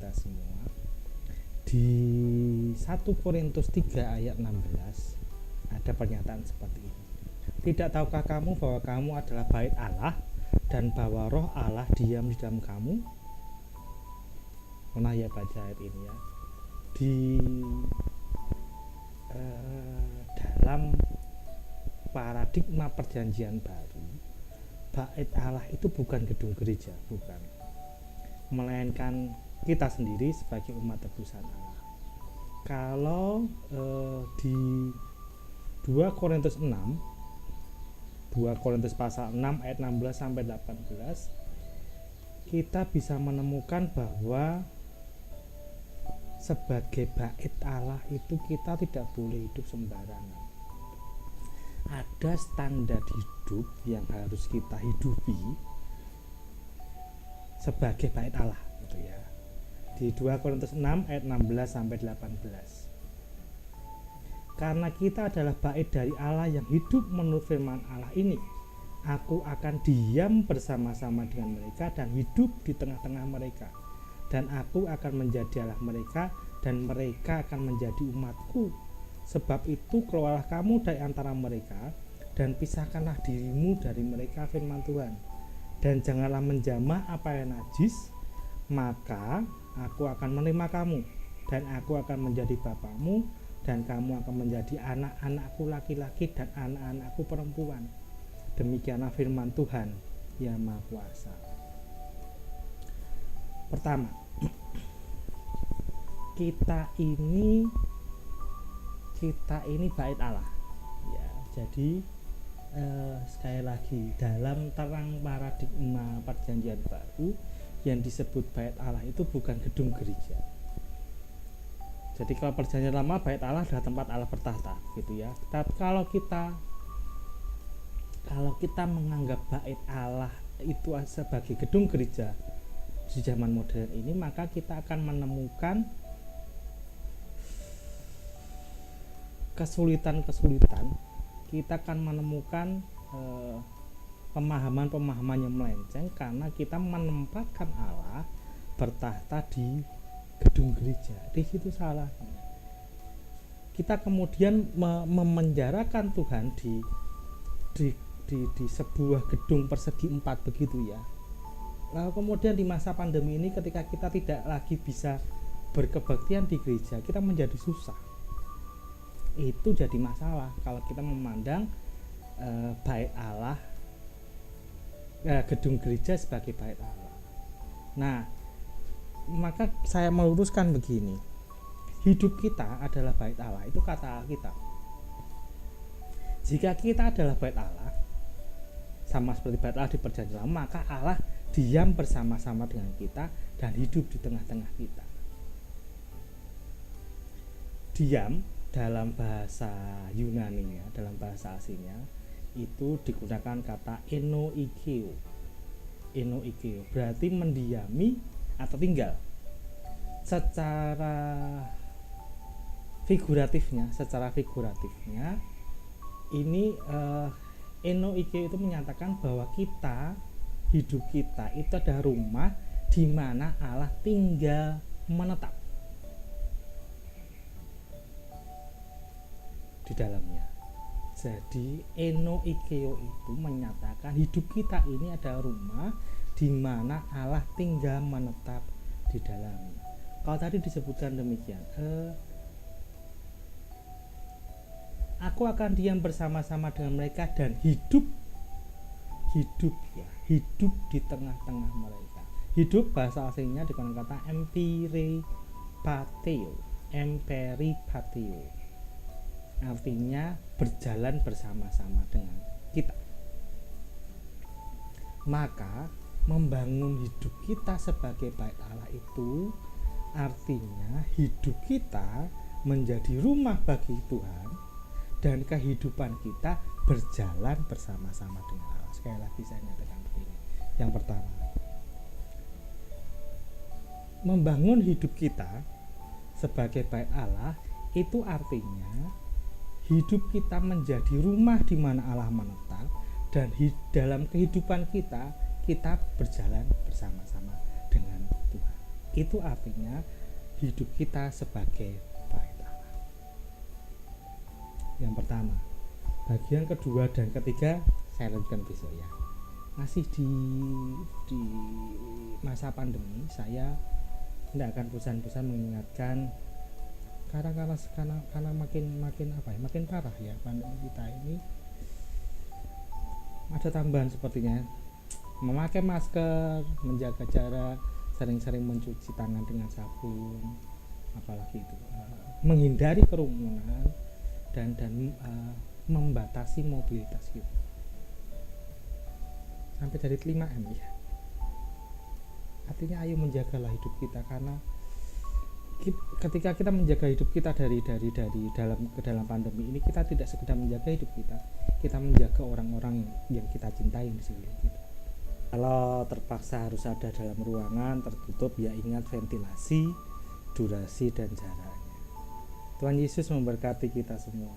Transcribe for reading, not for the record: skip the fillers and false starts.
kita semua. Di 1 Korintus 3 ayat 16 ada pernyataan seperti ini. Tidak tahukah kamu bahwa kamu adalah bait Allah dan bahwa roh Allah diam di dalam kamu? Pernah ya baca ayat ini ya? Di dalam paradigma perjanjian baru, bait Allah itu bukan gedung gereja, bukan, melainkan kita sendiri sebagai umat tebusan Allah. Kalau di 2 Korintus 6, 2 Korintus pasal 6 ayat 16 sampai 18, kita bisa menemukan bahwa sebagai bait Allah itu kita tidak boleh hidup sembarangan. Ada standar hidup yang harus kita hidupi sebagai bait Allah, gitu ya. Di 2 Korintus 6 ayat 16 sampai 18. Karena kita adalah bait dari Allah yang hidup menurut firman Allah ini, aku akan diam bersama-sama dengan mereka dan hidup di tengah-tengah mereka. Dan aku akan menjadi Allah mereka dan mereka akan menjadi umatku. Sebab itu keluarlah kamu dari antara mereka dan pisahkanlah dirimu dari mereka, firman Tuhan. Dan janganlah menjamah apa yang najis, maka aku akan menerima kamu dan aku akan menjadi bapamu dan kamu akan menjadi anak-anakku laki-laki dan anak-anakku perempuan. Demikianlah firman Tuhan yang Maha Kuasa. Pertama, kita ini bait Allah ya. Jadi sekali lagi, dalam terang paradigma perjanjian baru, yang disebut bait Allah itu bukan gedung gereja. Jadi kalau perjanjian lama, bait Allah adalah tempat Allah bertahta, gitu ya. Tapi kalau kita menganggap bait Allah itu sebagai gedung gereja di zaman modern ini, maka kita akan menemukan kesulitan. Kita akan menemukan pemahaman-pemahaman yang melenceng karena kita menempatkan Allah bertahta di gedung gereja. Di situ salahnya. Kita kemudian memenjarakan Tuhan di sebuah gedung persegi 4 begitu ya. Lalu kemudian di masa pandemi ini, ketika kita tidak lagi bisa berkebaktian di gereja, kita menjadi susah. Itu jadi masalah kalau kita memandang bait Allah, gedung gereja sebagai bait Allah. Nah, maka saya meluruskan begini, hidup kita adalah bait Allah, itu kata Alkitab. Jika kita adalah bait Allah, sama seperti bait Allah di perjanjian lama, maka Allah diam bersama-sama dengan kita dan hidup di tengah-tengah kita. Diam dalam bahasa Yunani-nya, dalam bahasa aslinya itu digunakan kata enoikeo. Enoikeo berarti mendiami atau tinggal. Secara figuratifnya ini enoikeo itu menyatakan bahwa hidup kita itu ada rumah di mana Allah tinggal menetap di dalamnya. Jadi enoikeo itu menyatakan hidup kita ini ada rumah di mana Allah tinggal menetap di dalamnya. Kalau tadi disebutkan demikian, aku akan diam bersama-sama dengan mereka dan hidup di tengah-tengah mereka. Hidup bahasa aslinya digunakan kata emperipateo, artinya berjalan bersama-sama dengan kita. Maka membangun hidup kita sebagai bait Allah itu artinya hidup kita menjadi rumah bagi Tuhan dan kehidupan kita berjalan bersama-sama dengan Allah. Sekali lagi saya nyatakan begini. Yang pertama, membangun hidup kita sebagai bait Allah itu artinya hidup kita menjadi rumah di mana Allah menetap, dan dalam kehidupan kita berjalan bersama-sama dengan Tuhan. Itu artinya hidup kita sebagai bait Allah. Yang pertama. Bagian kedua dan ketiga saya lanjutkan besok ya. Masih di masa pandemi, saya tidak akan bosan-bosan mengingatkan karena makin parah ya pandemi kita ini. Ada tambahan sepertinya, memakai masker, menjaga jarak, sering-sering mencuci tangan dengan sabun, apalagi itu menghindari kerumunan dan membatasi mobilitas kita sampai dari 5M ya. Artinya ayo menjagalah hidup kita, karena ketika kita menjaga hidup kita dari dalam pandemi ini, kita tidak sekedar menjaga hidup kita menjaga orang-orang yang kita cintai di sekeliling kita. Kalau terpaksa harus ada dalam ruangan tertutup, ya ingat ventilasi, durasi dan jaraknya. Tuhan Yesus memberkati kita semua.